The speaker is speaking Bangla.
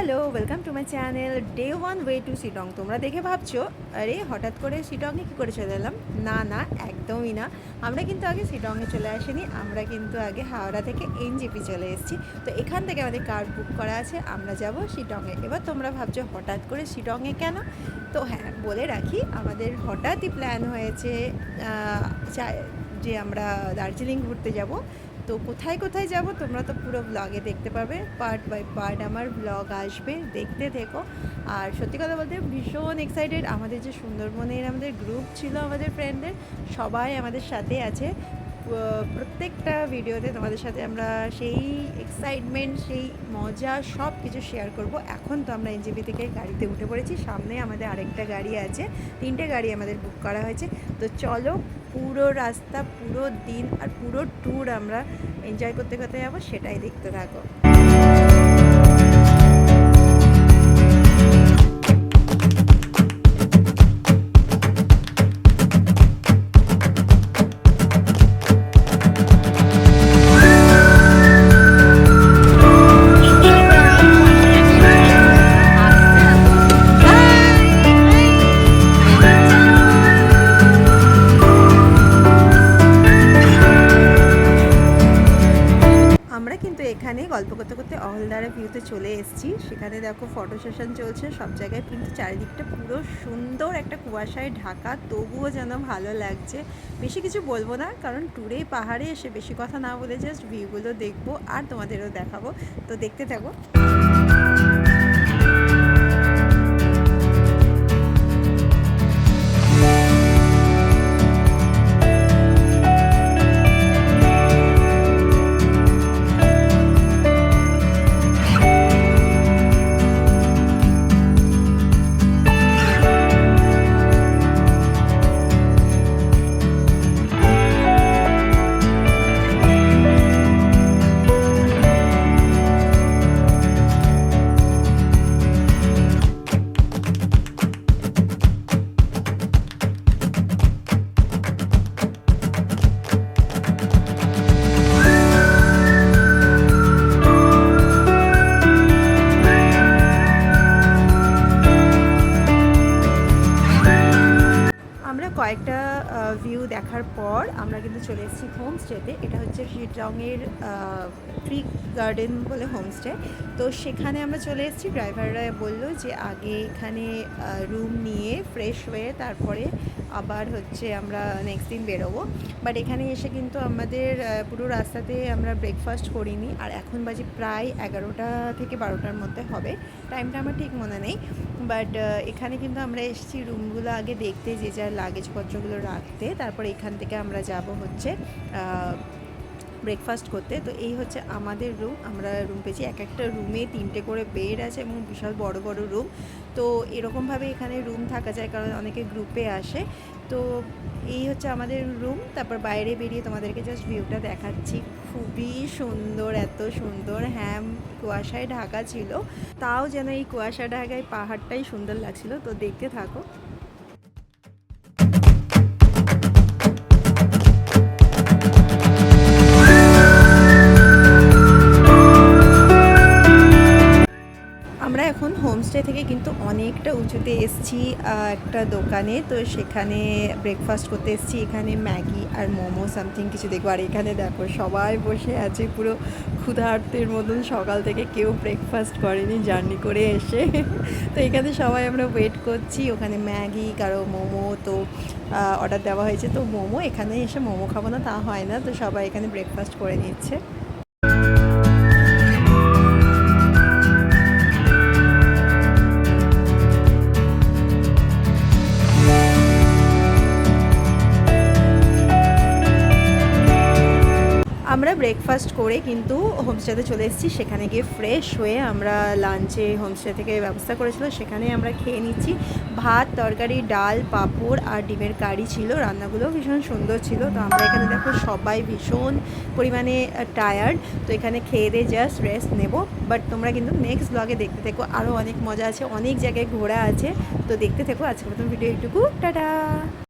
Hello, welcome to my channel day one way to Sittong. তোমরা দেখে ভাবছো আরে হঠাৎ করে শিটংয়ে কী করে চলে এলাম। না না, একদমই না। আমরা কিন্তু আগে শিটংয়ে চলে আসিনি, আমরা কিন্তু আগে হাওড়া থেকে এনজেপি চলে এসেছি। তো এখান থেকে আমাদের কার বুক করা আছে, আমরা যাব শিটংয়ে। এবার তোমরা ভাবছো হঠাৎ করে শিটংয়ে কেন। তো হ্যাঁ, বলে রাখি আমাদের হঠাৎই প্ল্যান হয়েছে যে আমরা দার্জিলিং ঘুরতে যাব। তো কোথায় কোথায় যাব তোমরা তো পুরো ব্লগে দেখতে পাবে, পার্ট বাই পার্ট আমার ব্লগ আসবে, দেখতে থেকো। আর সত্যি কথা বলতে ভীষণ এক্সাইটেড। আমাদের যে সুন্দরবনের আমাদের গ্রুপ ছিল, আমাদের ফ্রেন্ডদের সবাই আমাদের সাথে আছে। প্রত্যেকটা ভিডিওতে তোমাদের সাথে আমরা সেই এক্সাইটমেন্ট, সেই মজা সব কিছু শেয়ার করব। এখন তো আমরা এনজেপি থেকে গাড়িতে উঠে পড়েছি, সামনে আমাদের আরেকটা গাড়ি আছে, 3টে গাড়ি আমাদের বুক করা হয়েছে। তো চলো পুরো রাস্তা, পুরো দিন আর পুরো ট্যুর আমরা এনজয় করতে করতে যাবো, সেটাই দেখতে থাকো। আমরা কিন্তু এখানে গল্প করতে করতে অহলদারা ভিউতে চলে এসেছি। সেখানে দেখো ফটো সেশন চলছে সব জায়গায়, কিন্তু চারিদিকটা পুরো সুন্দর একটা কুয়াশায় ঢাকা, তবুও যেন ভালো লাগছে। বেশি কিছু বলবো না, কারণ ট্যুরে পাহাড়ে এসে বেশি কথা না বলে জাস্ট ভিউগুলো দেখবো আর তোমাদেরও দেখাবো। তো দেখতে থাকো। কয়েকটা ভিউ দেখার পর আমরা কিন্তু চলে এসেছি হোমস্টেতে। এটা হচ্ছে শিলংয়ের ট্রি গার্ডেন বলে হোমস্টে। তো সেখানে আমরা চলে এসেছি। ড্রাইভাররা বললো যে আগে এখানে রুম নিয়ে ফ্রেশ হয়ে তারপরে আবার হচ্ছে আমরা নেক্সট দিন বেরোবো। বাট এখানে এসে কিন্তু আমাদের পুরো রাস্তাতে আমরা ব্রেকফাস্ট করিনি। আর এখন বাজে প্রায় 11টা থেকে 12টার মধ্যে হবে, টাইমটা আমার ঠিক মনে নেই। বাট এখানে কিন্তু আমরা এসেছি রুমগুলো আগে দেখতে, যে যার লাগেজপত্রগুলো রাখতে। তারপর এখান থেকে আমরা যাব হচ্ছে ব্রেকফাস্ট করতে। তো এই হচ্ছে আমাদের রুম। আমরা রুম পেয়েছি, এক একটা রুমে 3টে করে বেড আছে এবং বিশাল বড় বড় রুম। তো এরকমভাবে এখানে রুম থাকা যায়, কারণ অনেকে গ্রুপে আসে। তো এই হচ্ছে আমাদের রুম। তারপর বাইরে বেরিয়ে তোমাদেরকে জাস্ট ভিউটা দেখাচ্ছি। খুবই সুন্দর, এত সুন্দর। হ্যাঁ, কুয়াশায় ঢাকা ছিল, তাও যেন এই কুয়াশা ঢাকায় পাহাড়টাই সুন্দর লাগছিল। তো দেখতে থাকো। আমরা এখন হোমস্টে থেকে কিন্তু অনেকটা উঁচুতে এসেছি একটা দোকানে। তো সেখানে ব্রেকফাস্ট করতে এসেছি। এখানে ম্যাগি আর মোমো সামথিং কিছু দেখবো। আর এখানে দেখো সবাই বসে আছে পুরো ক্ষুধার্তের মতন, সকাল থেকে কেউ ব্রেকফাস্ট করেনি জার্নি করে এসে। তো এখানে সবাই আমরা ওয়েট করছি। ওখানে ম্যাগি, কারো মোমো তো অর্ডার দেওয়া হয়েছে। তো মোমো, এখানে এসে মোমো খাবো না তা হয় না, তো সবাই এখানে ব্রেকফাস্ট করে নিচ্ছে। আমরা ব্রেকফাস্ট করে কিন্তু হোমস্টেতে চলে এসেছি। সেখানে গিয়ে ফ্রেশ হয়ে আমরা লাঞ্চে হোমস্টে থেকে ব্যবস্থা করেছিল, সেখানে আমরা খেয়ে নিচ্ছি। ভাত, তরকারি, ডাল, পাঁপড় আর ডিমের কারি ছিল। রান্নাগুলো ভীষণ সুন্দর ছিল। তো আমরা এখানে দেখো সবাই ভীষণ পরিমাণে টায়ার্ড। তো এখানে খেয়ে দিয়ে জাস্ট রেস্ট নেব। বাট তোমরা কিন্তু নেক্সট ব্লগে দেখতে থেকো, আরও অনেক মজা আছে, অনেক জায়গায় ঘোরা আছে। তো দেখতে থেকো। আজকের মতন ভিডিও এইটুকু, টাটা।